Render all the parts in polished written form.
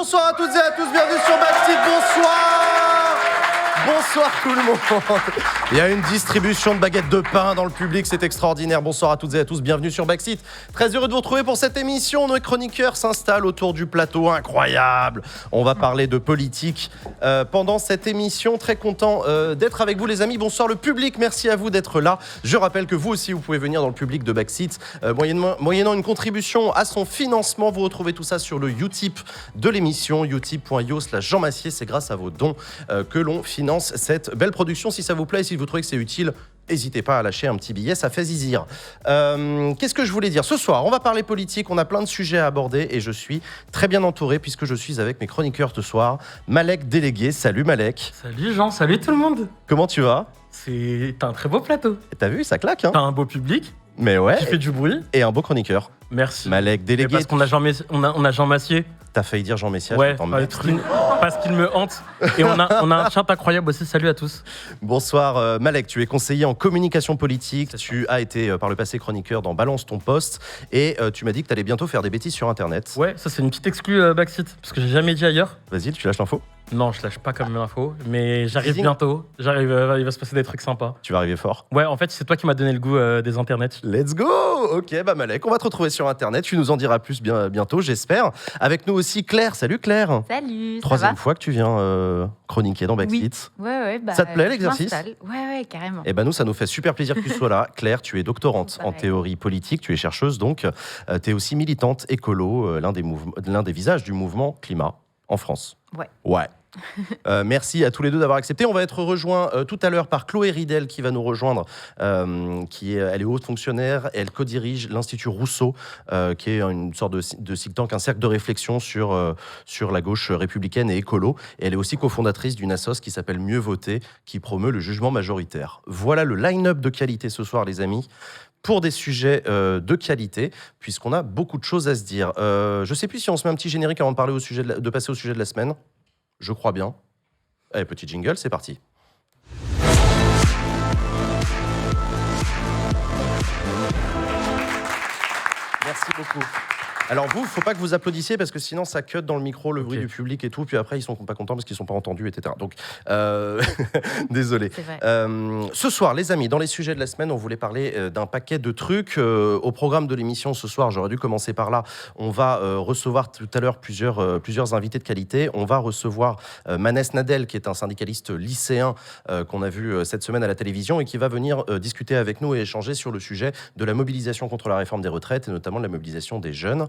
bonsoir à toutes et à tous, bienvenue sur Backseat, bonsoir. Bonsoir tout le monde. Il y a une distribution de baguettes de pain dans le public, c'est extraordinaire. Bonsoir à toutes et à tous, bienvenue sur Backseat. Très heureux de vous retrouver pour cette émission. Nos chroniqueurs s'installent autour du plateau, incroyable. On va parler de politique pendant cette émission. Très content d'être avec vous les amis. Bonsoir le public, merci à vous d'être là. Je rappelle que vous aussi, vous pouvez venir dans le public de Backseat moyennant une contribution à son financement. Vous retrouvez tout ça sur le Utip de l'émission, utip.io/Jean Massier. C'est grâce à vos dons que l'on finance cette belle production. Si ça vous plaît, si vous trouvez que c'est utile, n'hésitez pas à lâcher un petit billet, ça fait zizir. Qu'est-ce que je voulais dire ? Ce soir, on va parler politique, on a plein de sujets à aborder et je suis très bien entouré puisque je suis avec mes chroniqueurs ce soir. Malek délégué, salut Malek. Salut Jean, salut tout le monde. Comment tu vas ? T'as un très beau plateau. T'as vu, ça claque hein ? T'as un beau public. Mais ouais. Qui fait du bruit. Et un beau chroniqueur. Merci. Malek délégué. Parce qu'on a Jean Massier. T'as failli dire Jean Messia, ouais, parce qu'il me hante. Et on a un chat incroyable aussi, salut à tous. Bonsoir Malek, tu es conseiller en communication politique, tu as été par le passé chroniqueur dans Balance ton poste et tu m'as dit que tu allais bientôt faire des bêtises sur internet. Ouais, ça c'est une petite exclue Backseat, parce que j'ai jamais dit ailleurs. Vas-y, tu lâches l'info ? Non, je lâche pas comme l'info, mais j'arrive bientôt. Il va se passer des trucs sympas. Tu vas arriver fort ? Ouais, en fait, c'est toi qui m'as donné le goût des internets. Let's go ! Ok, bah Malek, on va te retrouver sur internet. Tu nous en diras plus bientôt, j'espère. Avec nous aussi Claire. Salut Claire. Salut. Troisième fois que tu viens chroniquer dans Backseat. Oui. Ouais. Bah, ça te plaît l'exercice ? Ouais, carrément. Et ben nous, ça nous fait super plaisir que tu sois là. Claire, tu es doctorante en théorie politique, tu es chercheuse donc. Tu es aussi militante écolo, l'un des visages du mouvement climat en France. Ouais. Merci à tous les deux d'avoir accepté. On va être rejoint tout à l'heure par Chloé Ridel qui va nous rejoindre. Elle est haute fonctionnaire et elle co-dirige l'Institut Rousseau, qui est une sorte de think tank, un cercle de réflexion sur la gauche républicaine et écolo. Et elle est aussi cofondatrice d'une assoce qui s'appelle Mieux Voter, qui promeut le jugement majoritaire. Voilà le line-up de qualité ce soir, les amis. Pour des sujets de qualité, puisqu'on a beaucoup de choses à se dire. Je ne sais plus si on se met un petit générique avant de passer au sujet de la semaine. Je crois bien. Allez, petit jingle, c'est parti. Merci beaucoup. Alors vous, faut pas que vous applaudissiez parce que sinon ça cut dans le micro, le bruit du public et tout, puis après ils sont pas contents parce qu'ils sont pas entendus, etc. Donc, désolé. Ce soir, les amis, dans les sujets de la semaine, on voulait parler d'un paquet de trucs. Au programme de l'émission ce soir, j'aurais dû commencer par là. On va recevoir tout à l'heure plusieurs invités de qualité. On va recevoir Manès Nadel, qui est un syndicaliste lycéen qu'on a vu cette semaine à la télévision et qui va venir discuter avec nous et échanger sur le sujet de la mobilisation contre la réforme des retraites et notamment de la mobilisation des jeunes.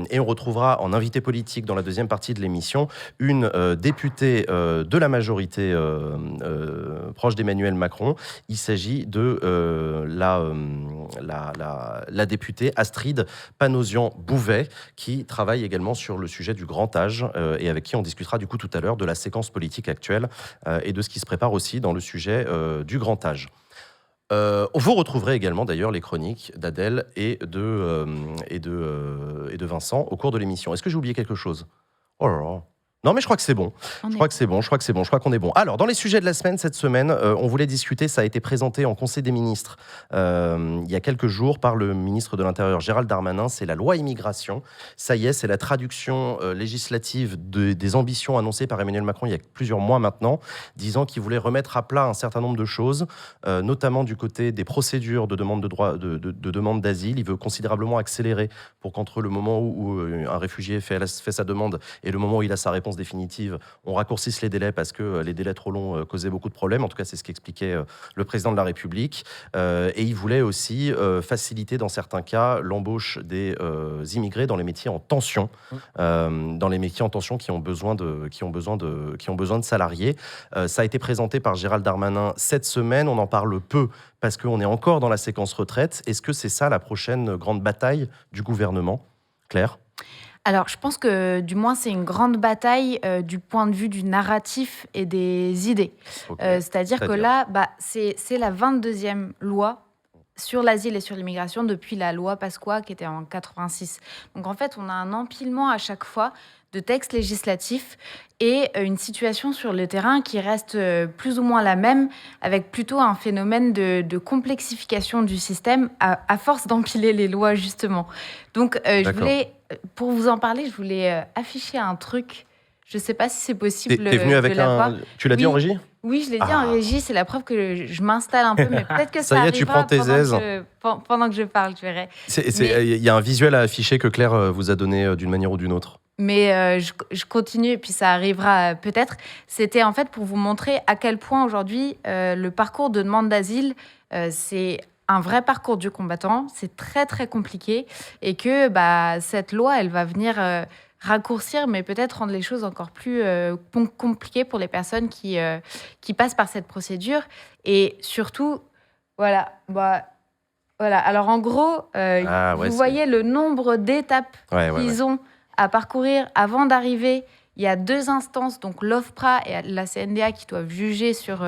Et on retrouvera en invité politique dans la deuxième partie de l'émission une députée de la majorité proche d'Emmanuel Macron. Il s'agit de la députée Astrid Panosyan-Bouvet qui travaille également sur le sujet du grand âge et avec qui on discutera du coup tout à l'heure de la séquence politique actuelle et de ce qui se prépare aussi dans le sujet du grand âge. Vous retrouverez également d'ailleurs les chroniques d'Adèle et de Vincent au cours de l'émission. Est-ce que j'ai oublié quelque chose ? Oh là là. Non, mais je crois que c'est bon. Je crois qu'on est bon. Alors, dans les sujets de la semaine, cette semaine, on voulait discuter, ça a été présenté en Conseil des ministres il y a quelques jours par le ministre de l'Intérieur, Gérald Darmanin. C'est la loi immigration. Ça y est, c'est la traduction législative des ambitions annoncées par Emmanuel Macron il y a plusieurs mois maintenant, disant qu'il voulait remettre à plat un certain nombre de choses, notamment du côté des procédures de demande de demande d'asile. Il veut considérablement accélérer pour qu'entre le moment où un réfugié fait sa demande et le moment où il a sa réponse définitive, on raccourcisse les délais parce que les délais trop longs causaient beaucoup de problèmes. En tout cas, c'est ce qu'expliquait le président de la République. Et il voulait aussi faciliter, dans certains cas, l'embauche des immigrés dans les métiers en tension, qui ont besoin de salariés. Ça a été présenté par Gérald Darmanin cette semaine. On en parle peu parce qu'on est encore dans la séquence retraite. Est-ce que c'est ça la prochaine grande bataille du gouvernement ? Claire ? Alors, je pense que, du moins, c'est une grande bataille du point de vue du narratif et des idées. Okay. C'est-à-dire que là, c'est la 22e loi sur l'asile et sur l'immigration depuis la loi Pasqua qui était en 86. Donc, en fait, on a un empilement à chaque fois de textes législatifs et une situation sur le terrain qui reste plus ou moins la même, avec plutôt un phénomène de complexification du système à force d'empiler les lois, justement. Donc, je voulais pour vous en parler, je voulais afficher un truc. Je ne sais pas si c'est possible T'es venu avec de l'avoir. Tu l'as dit en régie? Oui, je l'ai dit en régie. C'est la preuve que je m'installe un peu, mais peut-être que ça y est, arrivera tu prends tes aises. pendant que je parle, tu verrais. Il y a un visuel à afficher que Claire vous a donné d'une manière ou d'une autre. Mais je continue et puis ça arrivera peut-être. C'était en fait pour vous montrer à quel point aujourd'hui le parcours de demande d'asile, c'est un vrai parcours du combattant. C'est très très compliqué et que cette loi, elle va venir raccourcir, mais peut-être rendre les choses encore plus compliquées pour les personnes qui passent par cette procédure. Et surtout, voilà. Alors en gros, vous voyez le nombre d'étapes qu'ils ont à parcourir avant d'arriver. Il y a 2 instances, donc l'OFPRA et la CNDA, qui doivent juger sur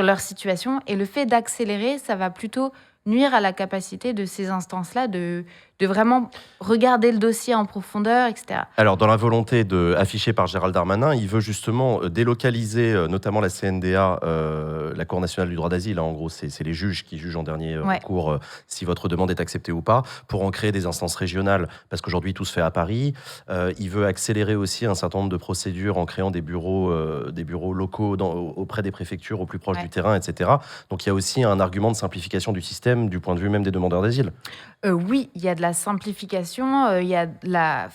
leur situation. Et le fait d'accélérer, ça va plutôt nuire à la capacité de ces instances-là de vraiment regarder le dossier en profondeur, etc. Alors, dans la volonté affichée par Gérald Darmanin, il veut justement délocaliser notamment la CNDA, la Cour nationale du droit d'asile. En gros, c'est les juges qui jugent en dernier recours si votre demande est acceptée ou pas, pour en créer des instances régionales, parce qu'aujourd'hui, tout se fait à Paris. Il veut accélérer aussi un certain nombre de procédures en créant des bureaux locaux auprès des préfectures, au plus proche du terrain, etc. Donc, il y a aussi un argument de simplification du système du point de vue même des demandeurs d'asile. Oui, il y a de la simplification, il y a de la...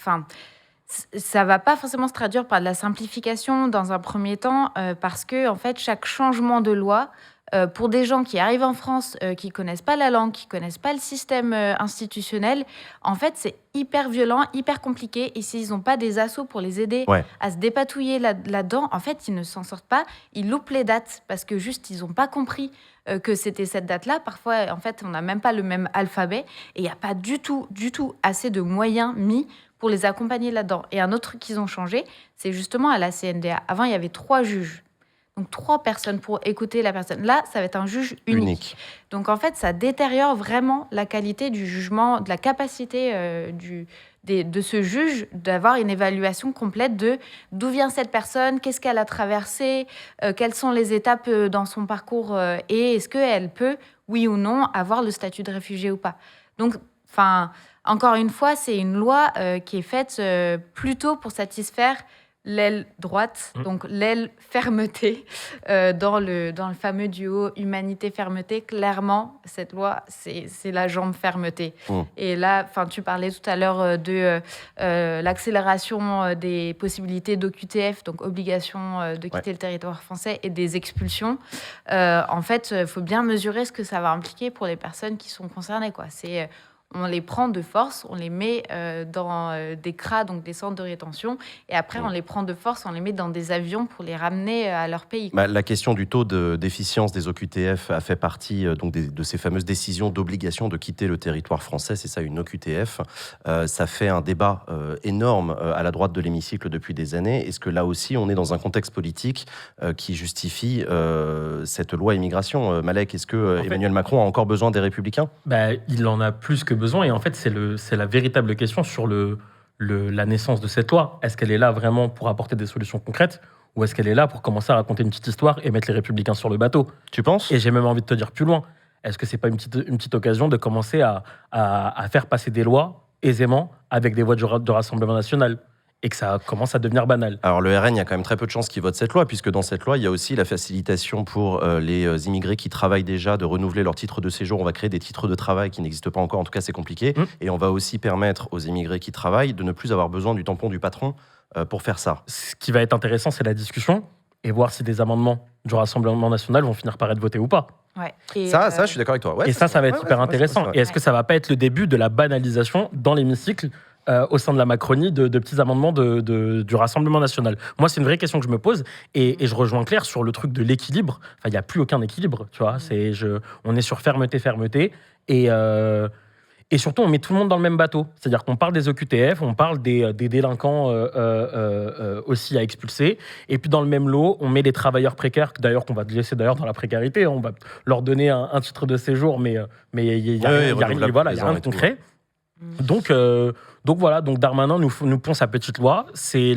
ça va pas forcément se traduire par de la simplification dans un premier temps, parce que en fait, chaque changement de loi, pour des gens qui arrivent en France, qui connaissent pas la langue, qui connaissent pas le système institutionnel, en fait, c'est hyper violent, hyper compliqué. Et s'ils n'ont pas des assos pour les aider à se dépatouiller là-dedans, en fait, ils ne s'en sortent pas. Ils loupent les dates parce que juste, ils n'ont pas compris que c'était cette date-là. Parfois, en fait, on n'a même pas le même alphabet et il n'y a pas du tout assez de moyens mis pour les accompagner là-dedans. Et un autre truc qu'ils ont changé, c'est justement à la CNDA. Avant, il y avait 3 juges. Donc 3 personnes pour écouter la personne. Là, ça va être un juge unique. Donc en fait, ça détériore vraiment la qualité du jugement, de la capacité de ce juge d'avoir une évaluation complète de d'où vient cette personne, qu'est-ce qu'elle a traversé, quelles sont les étapes dans son parcours et est-ce qu'elle peut, oui ou non, avoir le statut de réfugié ou pas. Donc, encore une fois, c'est une loi qui est faite plutôt pour satisfaire l'aile droite, donc l'aile fermeté, dans le fameux duo humanité-fermeté. Clairement, cette loi, c'est la jambe fermeté. Et là, tu parlais tout à l'heure de l'accélération des possibilités d'OQTF, donc obligation de quitter le territoire français, et des expulsions. En fait, il faut bien mesurer ce que ça va impliquer pour les personnes qui sont concernées, quoi. On les prend de force, on les met dans des CRA, donc des centres de rétention, et après on les prend de force, on les met dans des avions pour les ramener à leur pays. La question du taux d'efficience des OQTF a fait partie de ces fameuses décisions d'obligation de quitter le territoire français. C'est ça, une OQTF. Ça fait un débat énorme à la droite de l'hémicycle depuis des années. Est-ce que là aussi, on est dans un contexte politique qui justifie cette loi immigration? Malek, est-ce que Emmanuel Macron a encore besoin des Républicains? Il en a plus que besoin. Et en fait, c'est la véritable question sur la naissance de cette loi. Est-ce qu'elle est là vraiment pour apporter des solutions concrètes, ou est-ce qu'elle est là pour commencer à raconter une petite histoire et mettre les Républicains sur le bateau? Tu penses? Et j'ai même envie de te dire plus loin. Est-ce que c'est pas une petite occasion de commencer à faire passer des lois aisément avec des voix de Rassemblement national, et que ça commence à devenir banal? Alors le RN, il y a quand même très peu de chances qu'il vote cette loi, puisque dans cette loi, il y a aussi la facilitation pour les immigrés qui travaillent déjà de renouveler leur titre de séjour. On va créer des titres de travail qui n'existent pas encore, en tout cas c'est compliqué. Et on va aussi permettre aux immigrés qui travaillent de ne plus avoir besoin du tampon du patron pour faire ça. Ce qui va être intéressant, c'est la discussion, et voir si des amendements du Rassemblement national vont finir par être votés ou pas. Ça, je suis d'accord avec toi. Et ça va être super intéressant. Et est-ce que ça va pas être le début de la banalisation dans l'hémicycle au sein de la Macronie de petits amendements du Rassemblement national? Moi, c'est une vraie question que je me pose, et je rejoins Claire sur le truc de l'équilibre. Il n'y a plus aucun équilibre, tu vois. On est sur fermeté, et surtout, on met tout le monde dans le même bateau. C'est-à-dire qu'on parle des OQTF, on parle des délinquants aussi à expulser, et puis dans le même lot, on met des travailleurs précaires, d'ailleurs qu'on va laisser dans la précarité. On va leur donner un titre de séjour, mais il n'y a rien de concret. Donc voilà, Darmanin nous pond sa petite loi. C'est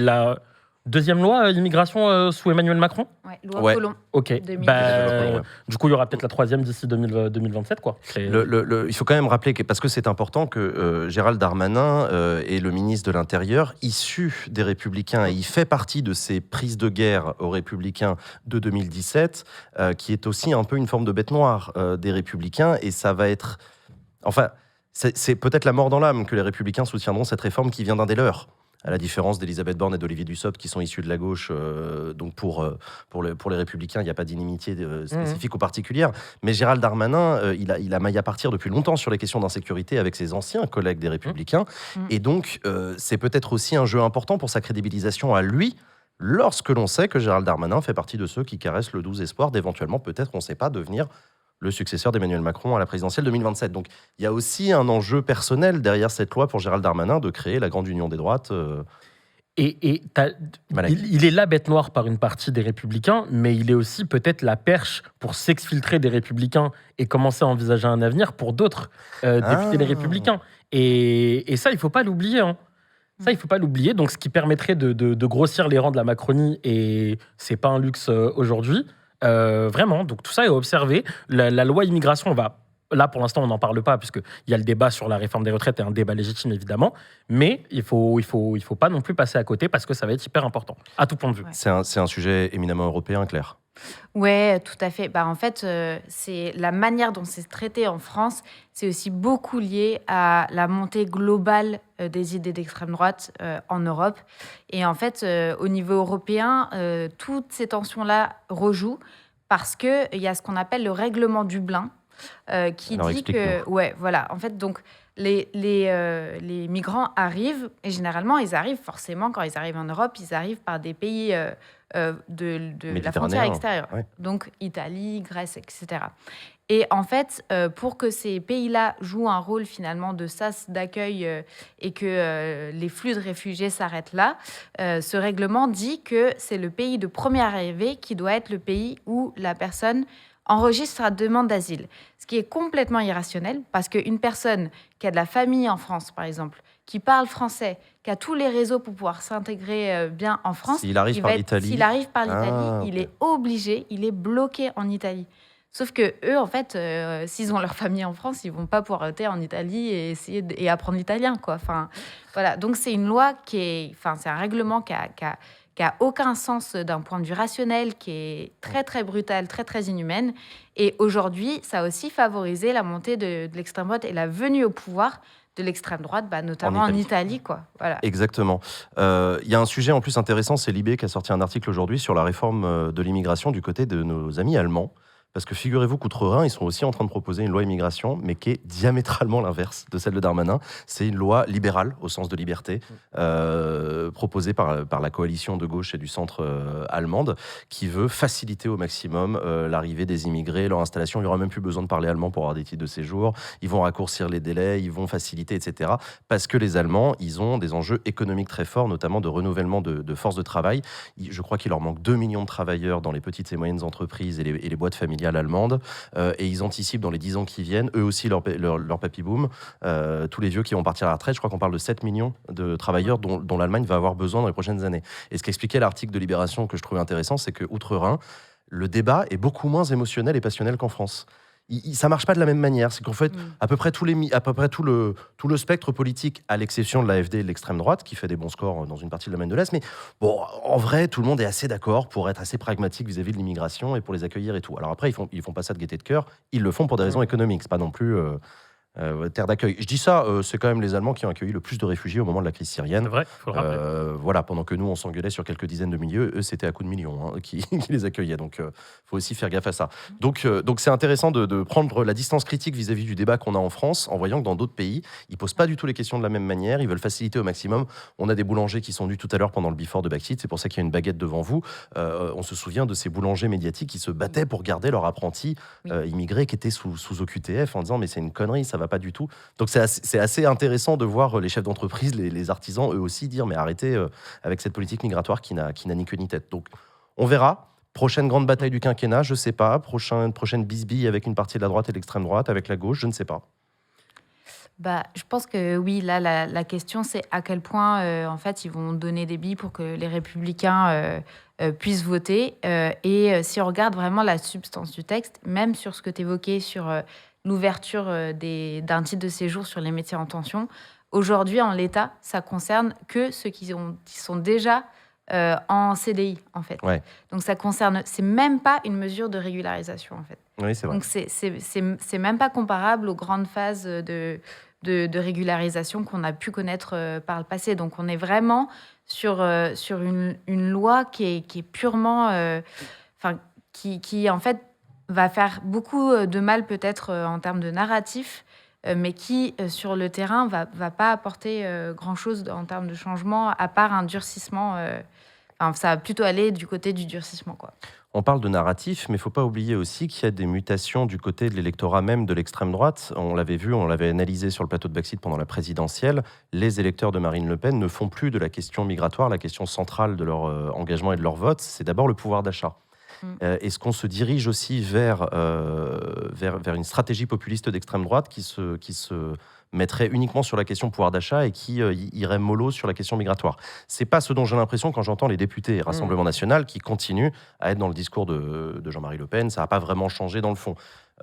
Deuxième loi, immigration sous Emmanuel Macron. Ouais, loi Collomb. Ok. Du coup, il y aura peut-être la troisième d'ici 2027, quoi. Il faut quand même rappeler, parce que c'est important, que Gérald Darmanin est le ministre de l'Intérieur, issu des Républicains, et il fait partie de ces prises de guerre aux Républicains de 2017, qui est aussi un peu une forme de bête noire des Républicains, et ça va être... Enfin, c'est peut-être la mort dans l'âme que les Républicains soutiendront cette réforme qui vient d'un des leurs. À la différence d'Elisabeth Borne et d'Olivier Dussopt, qui sont issus de la gauche. Donc pour les Républicains, il n'y a pas d'inimitié spécifique ou particulière. Mais Gérald Darmanin, il a maille à partir depuis longtemps sur les questions d'insécurité avec ses anciens collègues des Républicains. Et donc, c'est peut-être aussi un jeu important pour sa crédibilisation à lui, lorsque l'on sait que Gérald Darmanin fait partie de ceux qui caressent le doux espoir d'éventuellement, peut-être, on ne sait pas, devenir le successeur d'Emmanuel Macron à la présidentielle 2027. Donc il y a aussi un enjeu personnel derrière cette loi pour Gérald Darmanin de créer la grande union des droites. Il est la bête noire par une partie des Républicains, mais il est aussi peut-être la perche pour s'exfiltrer des Républicains et commencer à envisager un avenir pour d'autres députés des Républicains. Et ça, il ne faut pas l'oublier. Ça, il ne faut pas l'oublier. Donc, ce qui permettrait de grossir les rangs de la Macronie, et ce n'est pas un luxe aujourd'hui. Vraiment, donc tout ça est observé. La loi immigration, là pour l'instant on n'en parle pas puisqu'il y a le débat sur la réforme des retraites et un débat légitime évidemment, mais il faut pas non plus passer à côté parce que ça va être hyper important à tout point de vue. Ouais. C'est un sujet éminemment européen, Claire. Ouais, tout à fait. En fait, c'est la manière dont c'est traité en France, c'est aussi beaucoup lié à la montée globale des idées d'extrême droite en Europe. Et en fait, au niveau européen, toutes ces tensions-là rejouent parce qu'il y a ce qu'on appelle le règlement Dublin qui dit que... Ouais, voilà. En fait, donc, les migrants arrivent, et généralement, ils arrivent forcément, quand ils arrivent en Europe, ils arrivent par des pays... de la frontière extérieure, donc Italie, Grèce, etc. Et en fait, pour que ces pays-là jouent un rôle finalement de sas d'accueil et que les flux de réfugiés s'arrêtent là, ce règlement dit que c'est le pays de première arrivée qui doit être le pays où la personne enregistre sa demande d'asile. Ce qui est complètement irrationnel, parce qu'une personne qui a de la famille en France, par exemple, qui parle français, qui a tous les réseaux pour pouvoir s'intégrer bien en France, s'il arrive par l'Italie, il est obligé, il est bloqué en Italie. Sauf que eux, en fait, s'ils ont leur famille en France, ils vont pas pouvoir rester en Italie et essayer et apprendre l'italien, quoi. Enfin, voilà. Donc c'est une loi c'est un règlement qui a aucun sens d'un point de vue rationnel, qui est très très brutale, très très inhumaine. Et aujourd'hui, ça a aussi favorisé la montée de l'extrême droite et la venue au pouvoir de l'extrême droite, notamment en Italie, quoi. Voilà. Exactement. Il y a un sujet en plus intéressant, c'est Libé qui a sorti un article aujourd'hui sur la réforme de l'immigration du côté de nos amis allemands. Parce que figurez-vous qu'outre-Rhin, ils sont aussi en train de proposer une loi immigration, mais qui est diamétralement l'inverse de celle de Darmanin. C'est une loi libérale, au sens de liberté, proposée par la coalition de gauche et du centre allemande, qui veut faciliter au maximum l'arrivée des immigrés, leur installation. Il n'y aura même plus besoin de parler allemand pour avoir des titres de séjour. Ils vont raccourcir les délais, ils vont faciliter, etc. Parce que les Allemands, ils ont des enjeux économiques très forts, notamment de renouvellement de force de travail. Je crois qu'il leur manque 2 millions de travailleurs dans les petites et moyennes entreprises et les boîtes familiales allemande, et ils anticipent dans les 10 ans qui viennent, eux aussi leur papy-boom, tous les vieux qui vont partir à la retraite. Je crois qu'on parle de 7 millions de travailleurs dont l'Allemagne va avoir besoin dans les prochaines années. Et ce qu'expliquait l'article de Libération que je trouvais intéressant, c'est que outre-Rhin, le débat est beaucoup moins émotionnel et passionnel qu'en France. Ça marche pas de la même manière. C'est qu'en fait, à peu près tout le spectre politique, à l'exception de l'AfD et de l'extrême droite, qui fait des bons scores dans une partie de l'Allemagne de l'Est, mais bon, en vrai, tout le monde est assez d'accord pour être assez pragmatique vis-à-vis de l'immigration et pour les accueillir et tout. Alors après, ils font pas ça de gaieté de cœur. Ils le font pour des raisons économiques. C'est pas non plus terre d'accueil. Je dis ça, c'est quand même les Allemands qui ont accueilli le plus de réfugiés au moment de la crise syrienne. C'est vrai, faut le rappeler. Voilà, pendant que nous, on s'engueulait sur quelques dizaines de milliers, eux, c'était à coups de millions qui les accueillaient. Donc, faut aussi faire gaffe à ça. Donc c'est intéressant de prendre la distance critique vis-à-vis du débat qu'on a en France, en voyant que dans d'autres pays, ils posent pas du tout les questions de la même manière. Ils veulent faciliter au maximum. On a des boulangers qui sont venus tout à l'heure pendant le before de Backseat. C'est pour ça qu'il y a une baguette devant vous. On se souvient de ces boulangers médiatiques qui se battaient pour garder leurs apprentis immigrés qui étaient sous OQTF en disant mais c'est une connerie, ça va pas du tout. Donc c'est assez intéressant de voir les chefs d'entreprise, les artisans, eux aussi dire mais arrêtez avec cette politique migratoire qui n'a ni queue ni tête. Donc on verra. Prochaine grande bataille du quinquennat, je sais pas. Prochaine bisbille avec une partie de la droite et de l'extrême droite, avec la gauche, je ne sais pas. Je pense que oui, là, la question, c'est à quel point, en fait, ils vont donner des billes pour que les républicains puissent voter. Et si on regarde vraiment la substance du texte, même sur ce que tu évoquais sur l'ouverture d'un titre de séjour sur les métiers en tension, aujourd'hui, en l'état, ça concerne que ceux qui sont déjà en CDI, en fait. Ouais. Donc, c'est même pas une mesure de régularisation, en fait. Oui, c'est vrai. Donc, c'est même pas comparable aux grandes phases de régularisation qu'on a pu connaître par le passé. Donc, on est vraiment sur une loi qui est purement... qui, en fait, va faire beaucoup de mal, peut-être, en termes de narratif, mais qui, sur le terrain, va pas apporter grand-chose en termes de changement, à part un durcissement. Ça va plutôt aller du côté du durcissement, quoi. On parle de narratif, mais il ne faut pas oublier aussi qu'il y a des mutations du côté de l'électorat même de l'extrême droite. On l'avait vu, on l'avait analysé sur le plateau de Backseat pendant la présidentielle. Les électeurs de Marine Le Pen ne font plus de la question migratoire la question centrale de leur engagement et de leur vote. C'est d'abord le pouvoir d'achat. Est-ce qu'on se dirige aussi vers une stratégie populiste d'extrême droite qui se mettrait uniquement sur la question pouvoir d'achat et qui irait mollo sur la question migratoire? C'est pas ce dont j'ai l'impression quand j'entends les députés Rassemblement National qui continuent à être dans le discours de Jean-Marie Le Pen. Ça n'a pas vraiment changé dans le fond.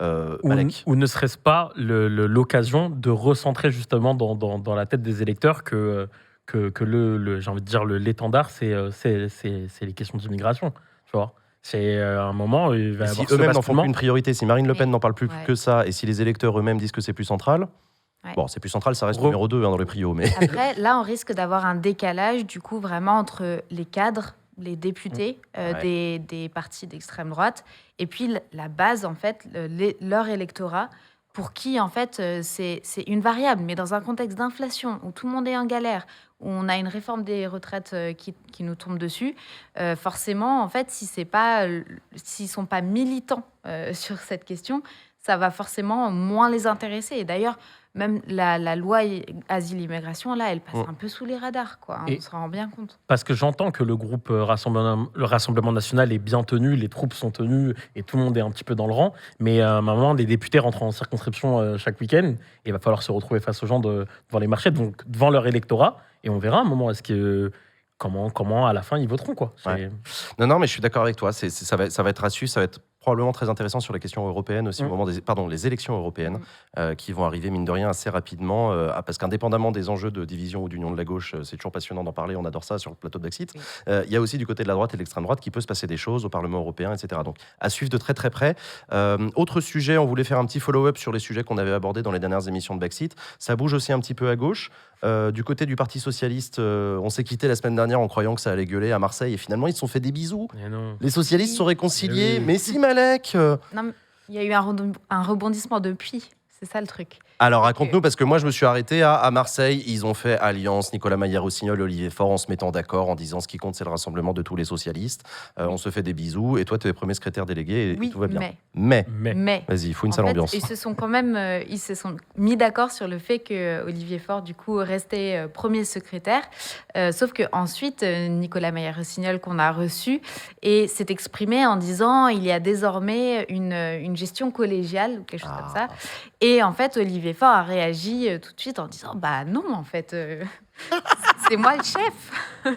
Ou ne serait-ce pas l'occasion de recentrer justement dans la tête des électeurs que j'ai envie de dire, l'étendard, c'est les questions d'immigration, tu vois. C'est un moment où il va y avoir si eux-mêmes n'en font plus une priorité, si Marine Le Pen n'en parle plus Ouais. que ça, et si les électeurs eux-mêmes disent que c'est plus central, Ouais. bon, c'est plus central, ça reste numéro 2 dans les prios, mais... Après, là, on risque d'avoir un décalage, du coup, vraiment entre les cadres, les députés des partis d'extrême droite, et puis la base, en fait, leur électorat, pour qui, en fait, c'est une variable. Mais dans un contexte d'inflation, où tout le monde est en galère, où on a une réforme des retraites qui nous tombe dessus, forcément, en fait, s'ils sont pas militants sur cette question, ça va forcément moins les intéresser. Et d'ailleurs, même la loi asile-immigration, là, elle passe un peu sous les radars, quoi. On se rend bien compte. Parce que j'entends que le groupe le Rassemblement National est bien tenu, les troupes sont tenues et tout le monde est un petit peu dans le rang. Mais à un moment, les députés rentrent en circonscription chaque week-end et il va falloir se retrouver face aux gens devant les marchés, donc devant leur électorat. Et on verra à un moment comment à la fin ils voteront, quoi. Ouais. Non, mais je suis d'accord avec toi. Ça va être à suivre, ça va être probablement très intéressant sur la question européenne aussi, au moment les élections européennes qui vont arriver, mine de rien, assez rapidement, parce qu'indépendamment des enjeux de division ou d'union de la gauche, c'est toujours passionnant d'en parler, on adore ça sur le plateau de Backseat. Il y a aussi du côté de la droite et de l'extrême droite qui peut se passer des choses au Parlement européen, etc. Donc, à suivre de très très près. Autre sujet, on voulait faire un petit follow-up sur les sujets qu'on avait abordés dans les dernières émissions de Backseat. Ça bouge aussi un petit peu à gauche. Du côté du Parti Socialiste, on s'est quitté la semaine dernière en croyant que ça allait gueuler à Marseille, et finalement, ils se sont fait des bisous. Les socialistes sont réconciliés, mais si, Malek Non, il y a eu un rebondissement depuis. C'est ça le truc. Alors raconte-nous, parce que moi je me suis arrêté à Marseille, ils ont fait alliance, Nicolas Maillard-Rossignol, Olivier Faure, en se mettant d'accord, en disant ce qui compte c'est le rassemblement de tous les socialistes, on se fait des bisous, et toi tu es premier secrétaire délégué, et tout va bien. Mais. Vas-y, il faut une sale ambiance. Ils se sont quand même ils se sont mis d'accord sur le fait que Olivier Faure du coup restait premier secrétaire, sauf que ensuite Nicolas Maillard-Rossignol qu'on a reçu et s'est exprimé en disant il y a désormais une gestion collégiale ou quelque chose comme ça. Et en fait, Olivier Faure a réagi tout de suite en disant bah non, en fait, c'est moi le chef.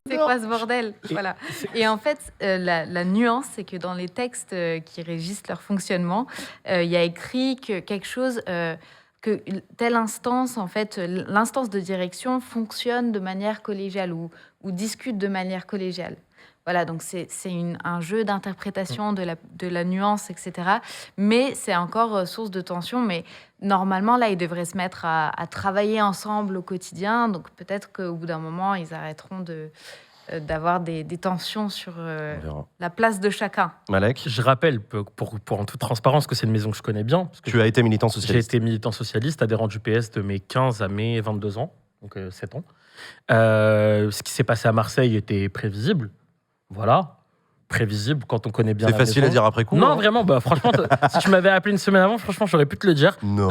C'est quoi ce bordel? Voilà. Et en fait, la nuance, c'est que dans les textes qui régissent leur fonctionnement, il y a écrit que quelque chose, que telle instance, en fait, l'instance de direction fonctionne de manière collégiale ou discute de manière collégiale. Voilà, donc c'est un jeu d'interprétation de la nuance, etc. Mais c'est encore source de tension. Mais normalement, là, ils devraient se mettre à travailler ensemble au quotidien. Donc peut-être qu'au bout d'un moment, ils arrêteront d'avoir des tensions sur la place de chacun. Malek, je rappelle, pour en toute transparence, que c'est une maison que je connais bien. Parce que tu as été militant socialiste. J'ai été militant socialiste, adhérent du PS de mes 15 à mes 22 ans, donc 7 ans. Ce qui s'est passé à Marseille était prévisible. Voilà, prévisible quand on connaît bien la maison. C'est facile à dire après coup. Non, vraiment, franchement, si tu m'avais appelé une semaine avant, franchement, j'aurais pu te le dire. Non.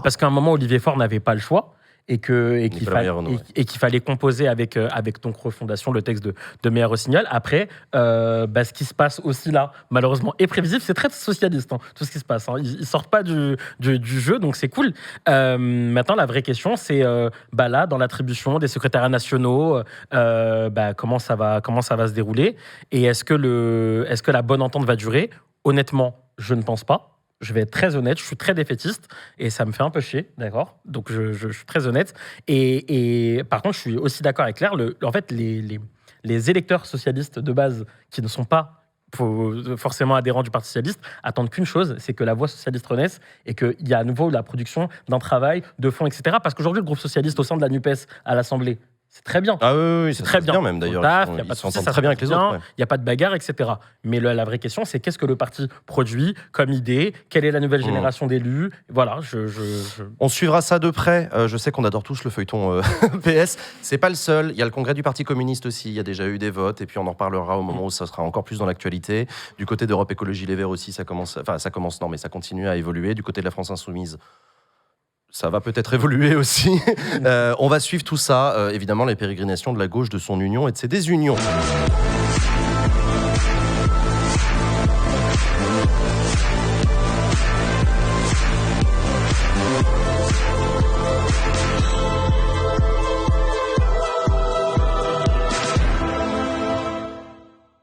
Parce qu'à un moment, Olivier Faure n'avait pas le choix. et qu'il fallait composer avec donc Refondation le texte de Meilleur Rossignol. Après, ce qui se passe aussi là, malheureusement, est prévisible. C'est très socialiste, tout ce qui se passe. Ils sortent pas du jeu, donc c'est cool. Maintenant, la vraie question, c'est là, dans l'attribution des secrétariats nationaux, comment ça va se dérouler, et est-ce que la bonne entente va durer? Honnêtement, je ne pense pas. Je vais être très honnête, je suis très défaitiste et ça me fait un peu chier, d'accord? Donc je suis très honnête. Et par contre, je suis aussi d'accord avec Claire. En fait, les électeurs socialistes de base qui ne sont pas forcément adhérents du Parti socialiste attendent qu'une chose, c'est que la voix socialiste renaisse et qu'il y a à nouveau la production d'un travail de fond, etc. Parce qu'aujourd'hui, le groupe socialiste au sein de la NUPES à l'Assemblée, c'est très bien. Ah oui, c'est très bien même d'ailleurs. Ils s'entendent très bien avec les autres. Il n'y a pas de bagarre, etc. Mais la vraie question, c'est qu'est-ce que le parti produit comme idée? Quelle est la nouvelle génération d'élus? Voilà, On suivra ça de près. Je sais qu'on adore tous le feuilleton PS. C'est pas le seul. Il y a le congrès du Parti communiste aussi. Il y a déjà eu des votes. Et puis on en reparlera au moment où ça sera encore plus dans l'actualité. Du côté d'Europe Écologie Les Verts aussi, ça continue à évoluer. Du côté de la France Insoumise, ça va peut-être évoluer aussi. On va suivre tout ça, évidemment, les pérégrinations de la gauche, de son union et de ses désunions.